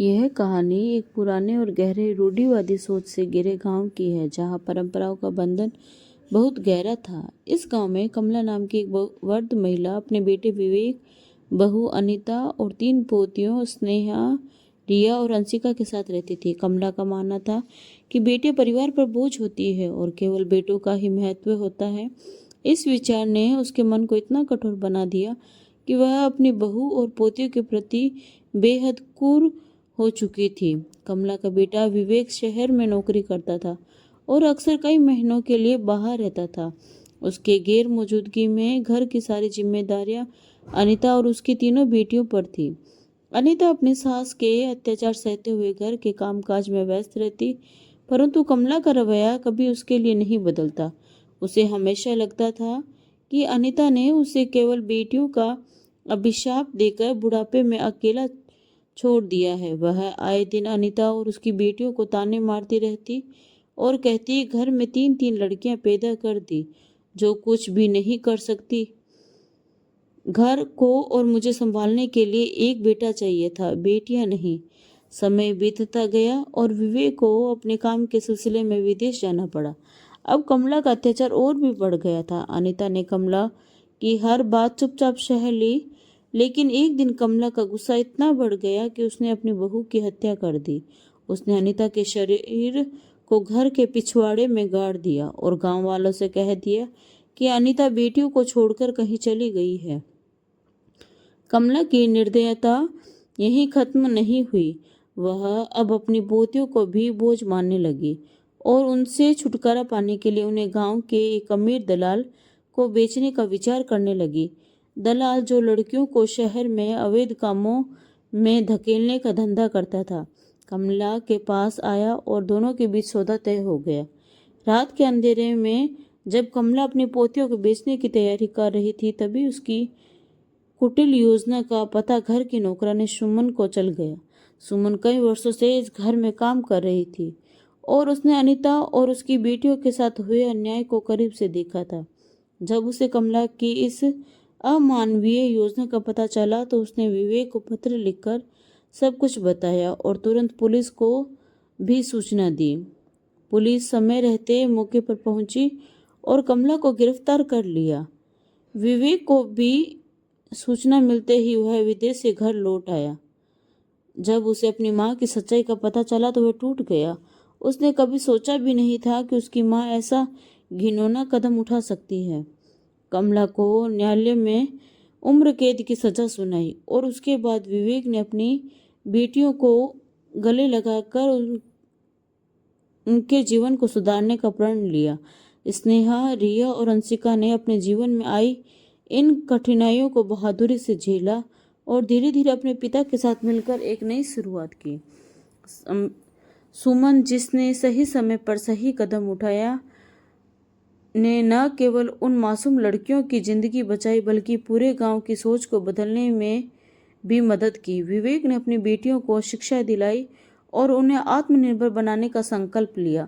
यह कहानी एक पुराने और गहरे रूढ़िवादी सोच से घिरे गांव की है, जहां परंपराओं का बंधन बहुत गहरा था। इस गांव में कमला नाम की एक वृद्ध महिला अपने बेटे विवेक, बहू अनीता और 3 पोतियों स्नेहा, रिया और अंशिका के साथ रहती थी। कमला का मानना था कि बेटे परिवार पर बोझ होती है और केवल बेटों का ही महत्व होता है। इस विचार ने उसके मन को इतना कठोर बना दिया कि वह अपनी बहू और पोतियों के प्रति बेहद क्रूर हो चुकी थी। कमला का बेटा विवेक शहर में नौकरी करता था और अक्सर कई महीनों के लिए बाहर रहता था। उसके गैर मौजूदगी में घर की सारी जिम्मेदारियां अनीता और उसकी तीनों बेटियों पर थी। अनीता अपनी सास के अत्याचार सहते हुए घर के कामकाज में व्यस्त रहती, परंतु कमला का रवैया कभी उसके लिए नहीं बदलता। उसे हमेशा लगता था कि अनीता ने उसे केवल बेटियों का अभिशाप देकर बुढ़ापे में अकेला छोड़ दिया है। वह आए दिन अनीता और उसकी बेटियों को ताने मारती रहती और कहती, घर में 3-3 लड़कियां पैदा कर दी जो कुछ भी नहीं कर सकती। घर को और मुझे संभालने के लिए एक बेटा चाहिए था, बेटियां नहीं। समय बीतता गया और विवेक को अपने काम के सिलसिले में विदेश जाना पड़ा। अब कमला का अत्याचार और भी बढ़ गया था। अनीता ने कमला की हर बात चुपचाप सह ली, लेकिन एक दिन कमला का गुस्सा इतना बढ़ गया कि उसने अपनी बहू की हत्या कर दी। उसने अनीता के शरीर को घर के पिछवाड़े में गाड़ दिया और गांव वालों से कह दिया कि अनीता बेटियों को छोड़कर कहीं चली गई है। कमला की निर्दयता यहीं खत्म नहीं हुई। वह अब अपनी पोतियों को भी बोझ मानने लगी और उनसे छुटकारा पाने के लिए उन्हें गांव के एक अमीर दलाल को बेचने का विचार करने लगी। दलाल जो लड़कियों को शहर में अवैध कामों में धकेलने का धंधा करता था, कमला के पास आया और दोनों के बीच सौदा तय हो गया। रात के अंधेरे में जब कमला अपनी पोतियों को बेचने की तैयारी कर रही थी, तभी उसकी कुटिल योजना का पता घर की नौकरानी सुमन को चल गया। सुमन कई वर्षों से इस घर में काम कर रही थी और उसने अनीता और उसकी बेटियों के साथ हुए अन्याय को करीब से देखा था। जब उसे कमला की इस अमानवीय योजना का पता चला तो उसने विवेक को पत्र लिखकर सब कुछ बताया और तुरंत पुलिस को भी सूचना दी। पुलिस समय रहते मौके पर पहुंची और कमला को गिरफ्तार कर लिया। विवेक को भी सूचना मिलते ही वह विदेश से घर लौट आया। जब उसे अपनी माँ की सच्चाई का पता चला तो वह टूट गया। उसने कभी सोचा भी नहीं था कि उसकी माँ ऐसा घिनौना कदम उठा सकती है। कमला को न्यायालय में उम्र कैद की सजा सुनाई और उसके बाद विवेक ने अपनी बेटियों को गले लगाकर उनके जीवन को सुधारने का प्रण लिया। स्नेहा, रिया और अंशिका ने अपने जीवन में आई इन कठिनाइयों को बहादुरी से झेला और धीरे धीरे अपने पिता के साथ मिलकर एक नई शुरुआत की। सुमन, जिसने सही समय पर सही कदम उठाया, ने न केवल उन मासूम लड़कियों की जिंदगी बचाई बल्कि पूरे गांव की सोच को बदलने में भी मदद की। विवेक ने अपनी बेटियों को शिक्षा दिलाई और उन्हें आत्मनिर्भर बनाने का संकल्प लिया।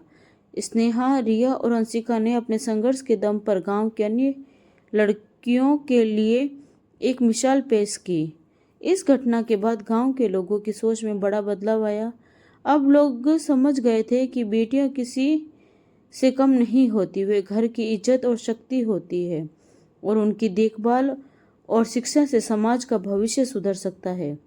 स्नेहा, रिया और अंशिका ने अपने संघर्ष के दम पर गांव के अन्य लड़कियों के लिए एक मिसाल पेश की। इस घटना के बाद गांव के लोगों की सोच में बड़ा बदलाव आया। अब लोग समझ गए थे कि बेटियां किसी से कम नहीं होती, वे घर की इज्जत और शक्ति होती है और उनकी देखभाल और शिक्षा से समाज का भविष्य सुधर सकता है।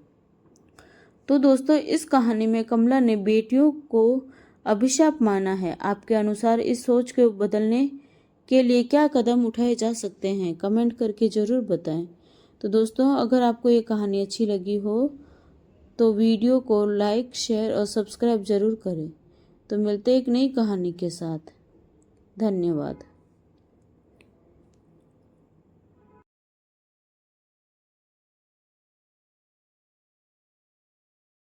तो दोस्तों, इस कहानी में कमला ने बेटियों को अभिशाप माना है। आपके अनुसार इस सोच को बदलने के लिए क्या कदम उठाए जा सकते हैं? कमेंट करके ज़रूर बताएं। तो दोस्तों, अगर आपको ये कहानी अच्छी लगी हो तो वीडियो को लाइक, शेयर और सब्सक्राइब ज़रूर करें। तो मिलते हैं एक नई कहानी के साथ। धन्यवाद।